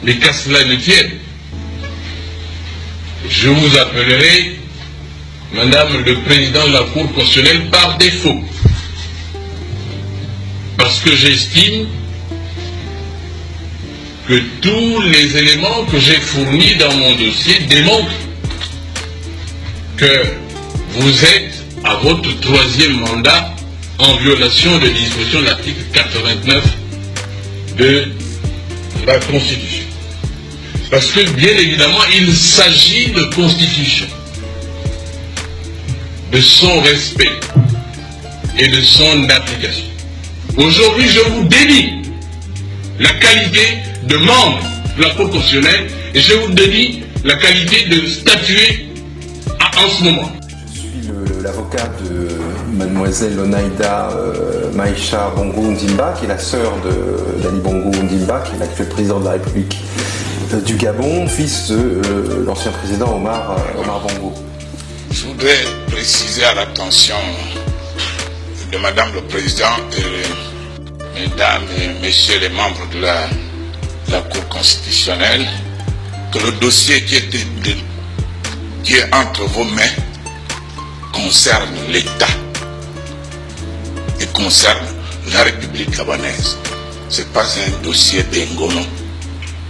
Mais qu'à cela ne tienne, je vous appellerai Madame le Président de la Cour constitutionnelle par défaut. Parce que j'estime que tous les éléments que j'ai fournis dans mon dossier démontrent que vous êtes à votre 3e mandat en violation des dispositions de l'article 89 de la Constitution. Parce que, bien évidemment, il s'agit de Constitution, de son respect et de son application. Aujourd'hui, je vous dédie la qualité de membre de la Cour constitutionnelle et je vous dédie la qualité de statuer en ce moment. Je suis l'avocat de mademoiselle Onaïda Maïcha Bongo Ondimba, qui est la sœur d'Ali Bongo Ondimba, qui est l'actuel président de la République du Gabon, fils de l'ancien président Omar Bongo. Je voudrais préciser à l'attention de Madame le Président et Mesdames et Messieurs les membres de la Cour constitutionnelle que le dossier qui est entre vos mains concerne l'État et concerne la République gabonaise. Ce n'est pas un dossier d'Engono,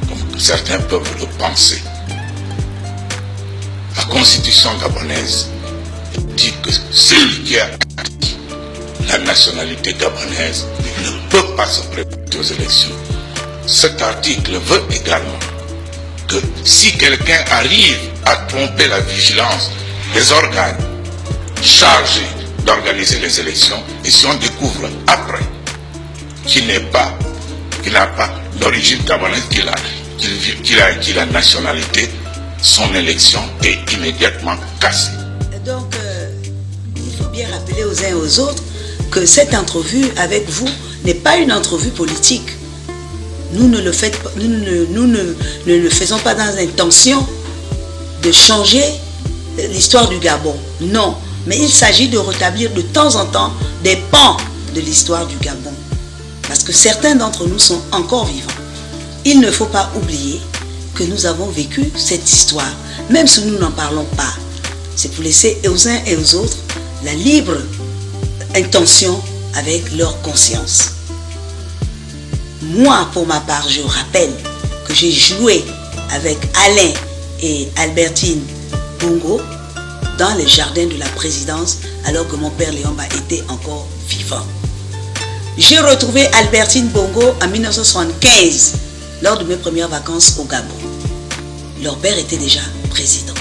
comme certains peuvent le penser. La Constitution gabonaise dit que celui qui a acquis la nationalité gabonaise ne peut pas se présenter aux élections. Cet article veut également que si quelqu'un arrive à tromper la vigilance des organes chargés d'organiser les élections, et si on découvre après qu'il n'a pas d'origine gabonaise, qu'il a acquis la nationalité, son élection est immédiatement cassée. Donc, il faut bien rappeler aux uns et aux autres que cette entrevue avec vous n'est pas une entrevue politique. Nous ne le faisons pas dans l'intention de changer l'histoire du Gabon. Non, mais il s'agit de rétablir de temps en temps des pans de l'histoire du Gabon. Parce que certains d'entre nous sont encore vivants. Il ne faut pas oublier que nous avons vécu cette histoire, même si nous n'en parlons pas. C'est pour laisser aux uns et aux autres la libre intention avec leur conscience. Moi, pour ma part, je rappelle que j'ai joué avec Alain et Albertine Bongo dans les jardins de la présidence alors que mon père Léomba était encore vivant. J'ai retrouvé Albertine Bongo en 1975 lors de mes premières vacances au Gabon. Leur père était déjà président.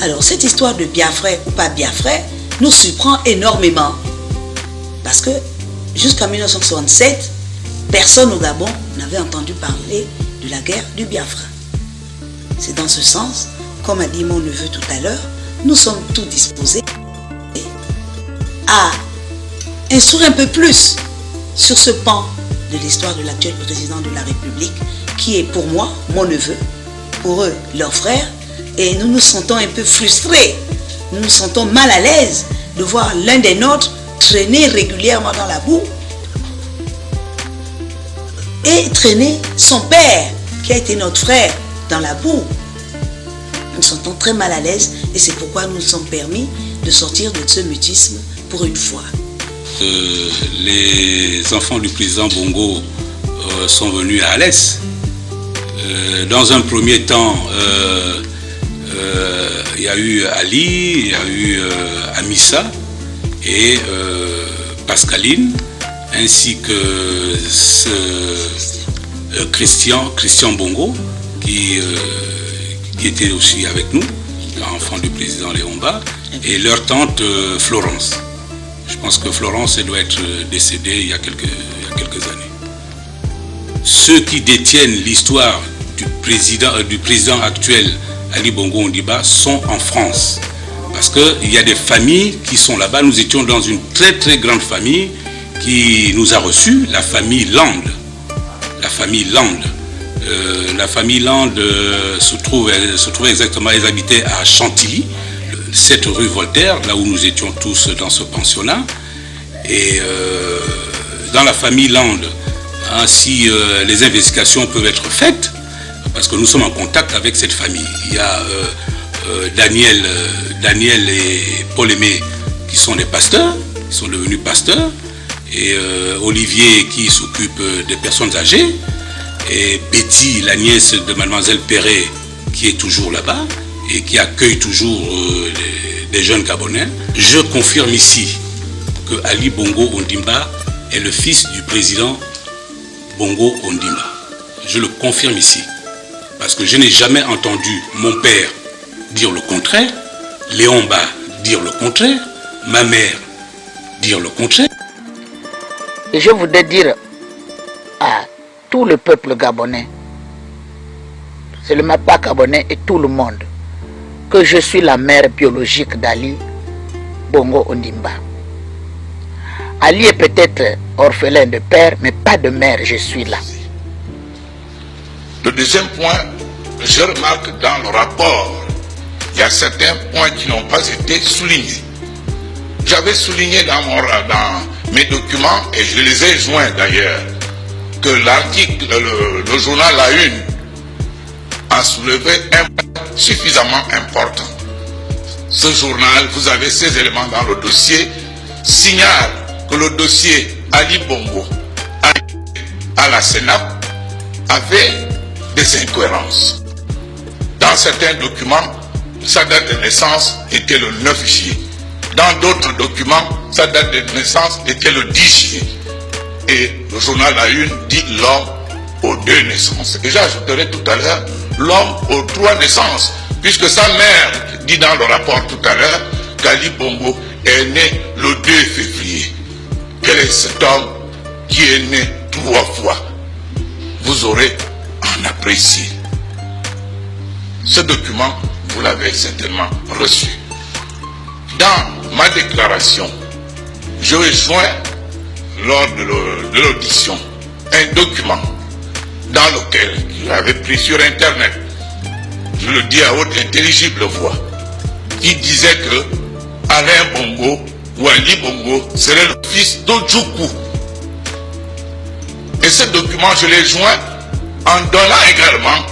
Alors cette histoire de Biafrais ou pas Biafrais nous surprend énormément parce que jusqu'en 1967, personne au Gabon n'avait entendu parler de la guerre du Biafra. C'est dans ce sens, comme a dit mon neveu tout à l'heure, nous sommes tous disposés à instruire un peu plus sur ce pan de l'histoire de l'actuel président de la République qui est pour moi, mon neveu, pour eux, leur frère, et nous nous sentons un peu frustrés, nous nous sentons mal à l'aise de voir l'un des nôtres traîner régulièrement dans la boue et traîner son père, qui a été notre frère, dans la boue. Nous nous sentons très mal à l'aise et c'est pourquoi nous nous sommes permis de sortir de ce mutisme pour une fois. Les enfants du président Bongo sont venus à Alès. Dans un premier temps, il y a eu Ali, il y a eu Amissa et Pascaline, ainsi que Christian Bongo, qui était aussi avec nous, l'enfant du président Léomba, et leur tante Florence. Je pense que Florence doit être décédée il y a quelques années. Ceux qui détiennent l'histoire du président actuel, Ali Bongo Ondimba, sont en France. Parce qu'il y a des familles qui sont là-bas. Nous étions dans une très très grande famille qui nous a reçus, la famille Land. La famille Land. La famille Land se trouvait exactement, ils habitaient à Chantilly, 7 rue Voltaire, là où nous étions tous dans ce pensionnat. Et dans la famille Land, si les investigations peuvent être faites, parce que nous sommes en contact avec cette famille. Il y a Daniel et Paul Aimé qui sont des pasteurs, qui sont devenus pasteurs, et Olivier qui s'occupe des personnes âgées, et Betty, la nièce de mademoiselle Perret, qui est toujours là-bas et qui accueille toujours des jeunes Gabonais. Je confirme ici que Ali Bongo Ondimba est le fils du président Bongo Ondimba. Je le confirme ici, parce que je n'ai jamais entendu mon père dire le contraire, Léomba dire le contraire, ma mère dire le contraire. Et je voudrais dire à tout le peuple gabonais, c'est le pas gabonais et tout le monde, que je suis la mère biologique d'Ali Bongo Ondimba. Ali est peut-être orphelin de père, mais pas de mère, je suis là. Le deuxième point, je remarque dans le rapport, il y a certains points qui n'ont pas été soulignés. J'avais souligné dans mes documents, et je les ai joints d'ailleurs, que l'article, le journal La Une, a soulevé un point suffisamment important. Ce journal, vous avez ces éléments dans le dossier, signale que le dossier Ali Bongo à la Sénat avait des incohérences. Dans certains documents, sa date de naissance était le 9 juillet. Dans d'autres documents, sa date de naissance était le 10 juillet. Et le journal La Une dit l'homme aux 2 naissances. Et j'ajouterai tout à l'heure l'homme aux 3 naissances, puisque sa mère dit dans le rapport tout à l'heure qu'Ali Bongo est né le 2 février. Quel est cet homme qui est né 3 fois? Vous aurez en apprécié. Ce document, vous l'avez certainement reçu. Dans ma déclaration, je joins lors de l'audition un document dans lequel j'avais pris sur internet, je le dis à haute intelligible voix, qui disait que Alain Bongo ou Ali Bongo serait le fils d'Odjoukou. Et ce document, je l'ai joint en donnant également,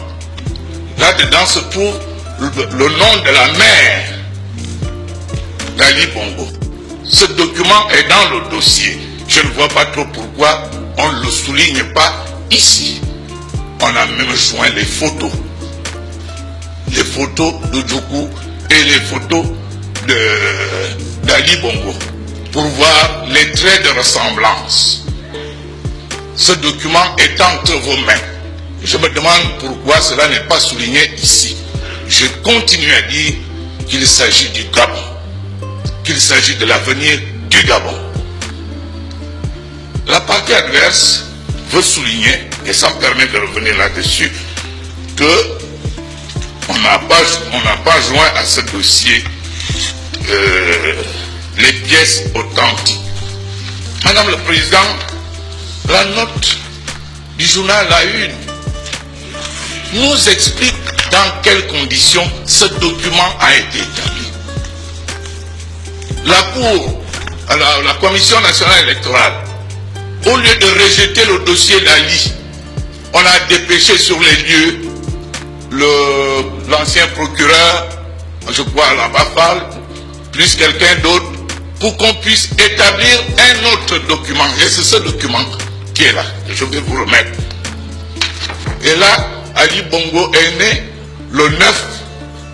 là-dedans se trouve le nom de la mère d'Ali Bongo. Ce document est dans le dossier. Je ne vois pas trop pourquoi on ne le souligne pas ici. On a même joint les photos de Djoukou et les photos d'Ali Bongo pour voir les traits de ressemblance. Ce document est entre vos mains. Je me demande pourquoi cela n'est pas souligné ici. Je continue à dire qu'il s'agit du Gabon, qu'il s'agit de l'avenir du Gabon. La partie adverse veut souligner, et ça me permet de revenir là-dessus, que on n'a pas joint à ce dossier les pièces authentiques. Madame le Président, la note du journal La Une nous explique dans quelles conditions ce document a été établi. La Cour, la Commission nationale électorale, au lieu de rejeter le dossier d'Ali, on a dépêché sur les lieux l'ancien procureur, je crois à la Bafal, plus quelqu'un d'autre, pour qu'on puisse établir un autre document. Et c'est ce document qui est là, que je vais vous remettre. Et là, Ali Bongo est né le 9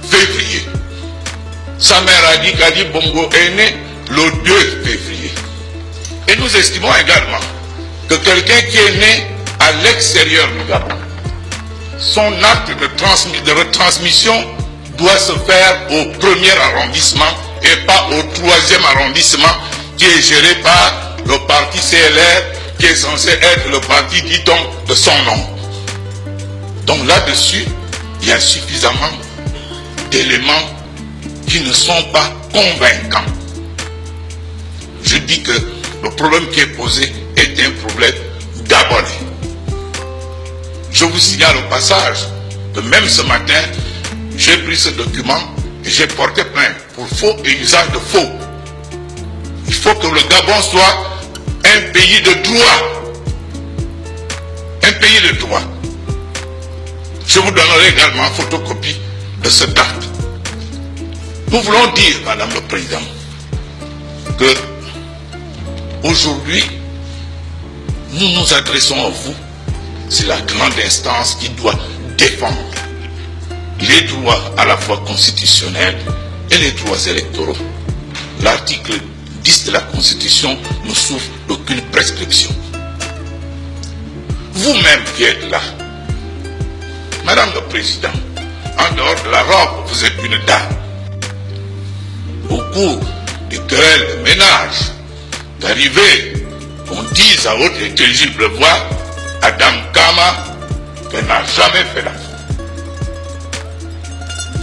février. Sa mère a dit qu'Ali Bongo est né le 2 février. Et nous estimons également que quelqu'un qui est né à l'extérieur du Gabon, son acte de retransmission doit se faire au 1er arrondissement et pas au 3e arrondissement qui est géré par le parti CLR qui est censé être le parti, dit-on, de son nom. Donc là-dessus, il y a suffisamment d'éléments qui ne sont pas convaincants. Je dis que le problème qui est posé est un problème gabonais. Je vous signale au passage que même ce matin, j'ai pris ce document et j'ai porté plainte pour faux et usage de faux. Il faut que le Gabon soit un pays de droit. pays de droit. Je vous donnerai également une photocopie de cet acte. Nous voulons dire, Madame le Président, que aujourd'hui, nous nous adressons à vous. C'est la grande instance qui doit défendre les droits à la fois constitutionnels et les droits électoraux. L'article 10 de la Constitution ne souffre d'aucune prescription. Vous-même qui êtes là, Madame le Président, en dehors de la robe, vous êtes une dame. Au cours des querelles de ménage, d'arriver, qu'on dise à haute et intelligible voix à Dame Kama qu'elle n'a jamais fait d'enfant.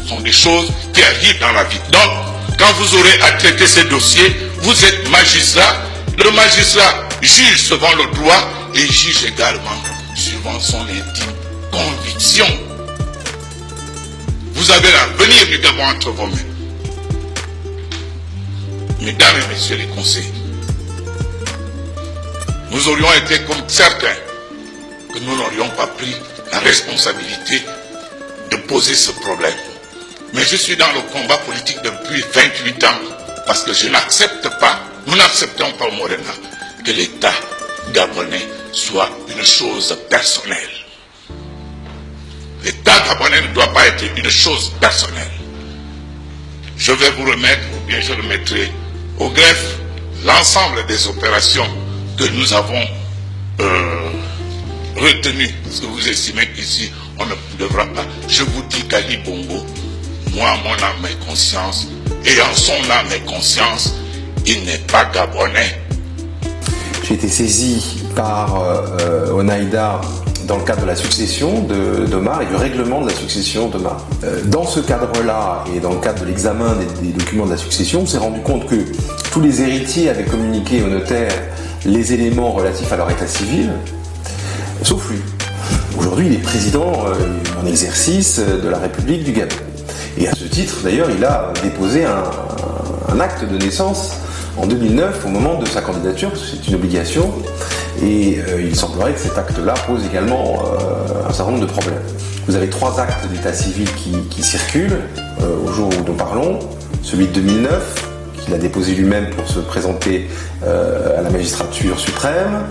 Ce sont des choses qui arrivent dans la vie. Donc, quand vous aurez à traiter ces dossiers, vous êtes magistrat. Le magistrat juge selon le droit et juge également suivant son intime conviction. Vous avez l'avenir du Gabon entre vos mains. Mesdames et messieurs les conseillers, nous aurions été comme certains que nous n'aurions pas pris la responsabilité de poser ce problème. Mais je suis dans le combat politique depuis 28 ans parce que je n'accepte pas, nous n'acceptons pas au Morena que l'État gabonais soit une chose personnelle. L'État gabonais ne doit pas être une chose personnelle. Je vais vous remettre, ou bien je remettrai au greffe l'ensemble des opérations que nous avons retenues. Parce que vous estimez qu'ici, on ne devra pas. Je vous dis qu'Ali Bongo, moi, mon âme et conscience, et en son âme et conscience, il n'est pas gabonais. J'ai été saisi par Onaïda dans le cadre de la succession d'Omar et du règlement de la succession d'Omar. Dans ce cadre-là et dans le cadre de l'examen des documents de la succession, on s'est rendu compte que tous les héritiers avaient communiqué au notaire les éléments relatifs à leur état civil, sauf lui. Aujourd'hui, il est président en exercice de la République du Gabon. Et à ce titre, d'ailleurs, il a déposé un acte de naissance en 2009, au moment de sa candidature, parce que c'est une obligation, et il semblerait que cet acte-là pose également un certain nombre de problèmes. Vous avez 3 actes d'état civil qui circulent au jour où nous parlons, celui de 2009, qu'il a déposé lui-même pour se présenter à la magistrature suprême,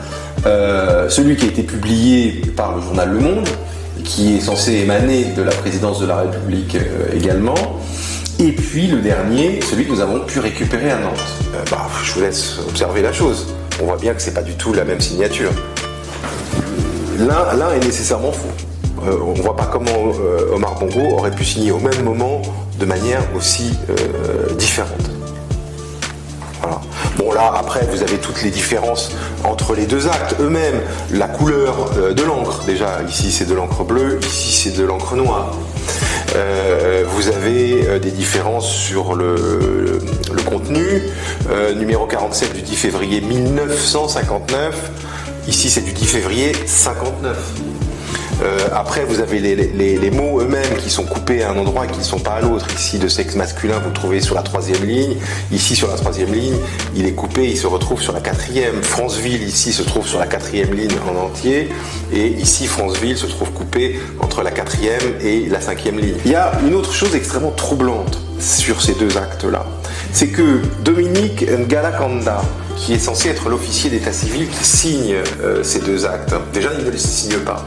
celui qui a été publié par le journal Le Monde, qui est censé émaner de la présidence de la République également, et puis le dernier, celui que nous avons pu récupérer à Nantes. Je vous laisse observer la chose. On voit bien que c'est pas du tout la même signature. L'un est nécessairement faux. On ne voit pas comment Omar Bongo aurait pu signer au même moment de manière aussi différente. Voilà. Bon là, après, vous avez toutes les différences entre les deux actes eux-mêmes. La couleur de l'encre, déjà, ici c'est de l'encre bleue, ici c'est de l'encre noire. Vous avez des différences sur le contenu. Numéro 47 du 10 février 1959. Ici, c'est du 10 février 59. Après, vous avez les mots eux-mêmes qui sont coupés à un endroit et qui ne sont pas à l'autre. Ici, de sexe masculin, vous le trouvez sur la 3e ligne. Ici, sur la 3e ligne, il est coupé, il se retrouve sur la 4e. Franceville, ici, se trouve sur la 4e ligne en entier. Et ici, Franceville se trouve coupé entre la 4e et la 5e ligne. Il y a une autre chose extrêmement troublante sur ces deux actes-là. C'est que Dominique Ngalakanda, qui est censé être l'officier d'état civil qui signe ces deux actes. Déjà, il ne les signe pas,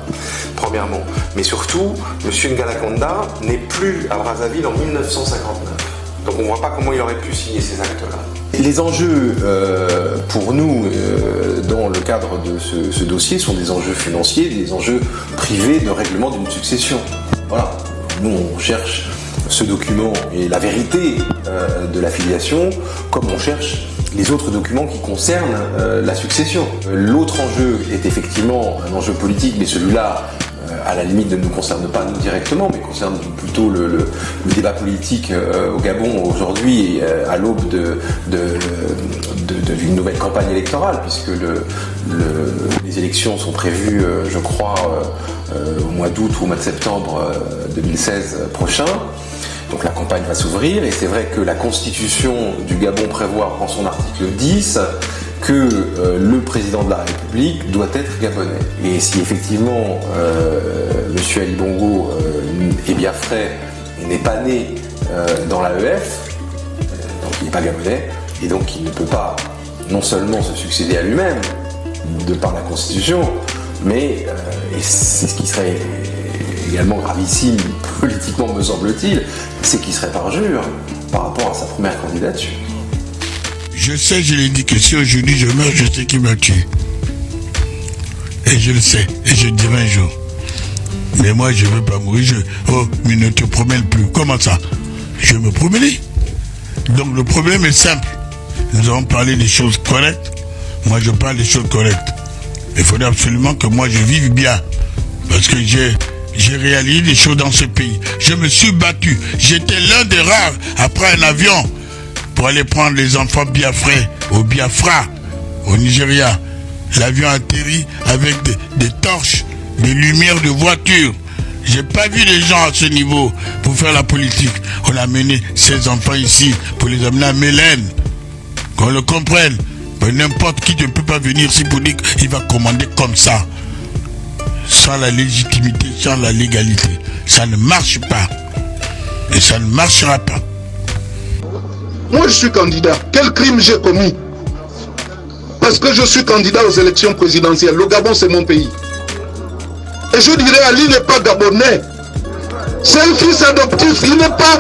premièrement. Mais surtout, M. Ngalakanda n'est plus à Brazzaville en 1959. Donc on ne voit pas comment il aurait pu signer ces actes-là. Les enjeux pour nous, dans le cadre de ce dossier, sont des enjeux financiers, des enjeux privés de règlement d'une succession. Voilà. Nous, on cherche ce document et la vérité de la filiation, comme on cherche les autres documents qui concernent la succession. L'autre enjeu est effectivement un enjeu politique, mais celui-là, à la limite, ne nous concerne pas nous directement, mais concerne plutôt le débat politique au Gabon aujourd'hui, à l'aube d'une nouvelle campagne électorale, puisque les élections sont prévues, je crois, au mois d'août ou au mois de septembre 2016 prochain. Donc la campagne va s'ouvrir, et c'est vrai que la Constitution du Gabon prévoit en son article 10 que le président de la République doit être gabonais. Et si effectivement M. Ali Bongo est bien frais, n'est pas né dans l'AEF, donc il n'est pas gabonais, et donc il ne peut pas non seulement se succéder à lui-même, de par la Constitution, mais, et c'est ce qui serait également gravissime politiquement me semble-t-il, c'est qu'il serait parjure par rapport à sa première candidature. Je sais, je l'ai dit que si aujourd'hui je meurs, je sais qui m'a tué. Et je le sais, et je dirai un jour. Mais moi je ne veux pas mourir, mais ne te promène plus. Comment ça? Je vais me promener. Donc le problème est simple. Nous avons parlé des choses correctes. Moi je parle des choses correctes. Il faudrait absolument que moi je vive bien. Parce que j'ai réalisé des choses dans ce pays. Je me suis battu. J'étais l'un des rares après un avion pour aller prendre les enfants biafrais au Biafra, au Nigeria. L'avion atterrit avec des torches, des lumières de voiture. J'ai pas vu les gens à ce niveau pour faire la politique. On a amené ces enfants ici pour les amener à Mélène. Qu'on le comprenne. Mais n'importe qui ne peut pas venir ici pour dire qu'il va commander comme ça. Sans la légitimité, sans la légalité. Ça ne marche pas. Et ça ne marchera pas. Moi, je suis candidat. Quel crime j'ai commis? Parce que je suis candidat aux élections présidentielles. Le Gabon, c'est mon pays. Et je dirais, Ali n'est pas gabonais. C'est un fils adoptif. Il n'est pas...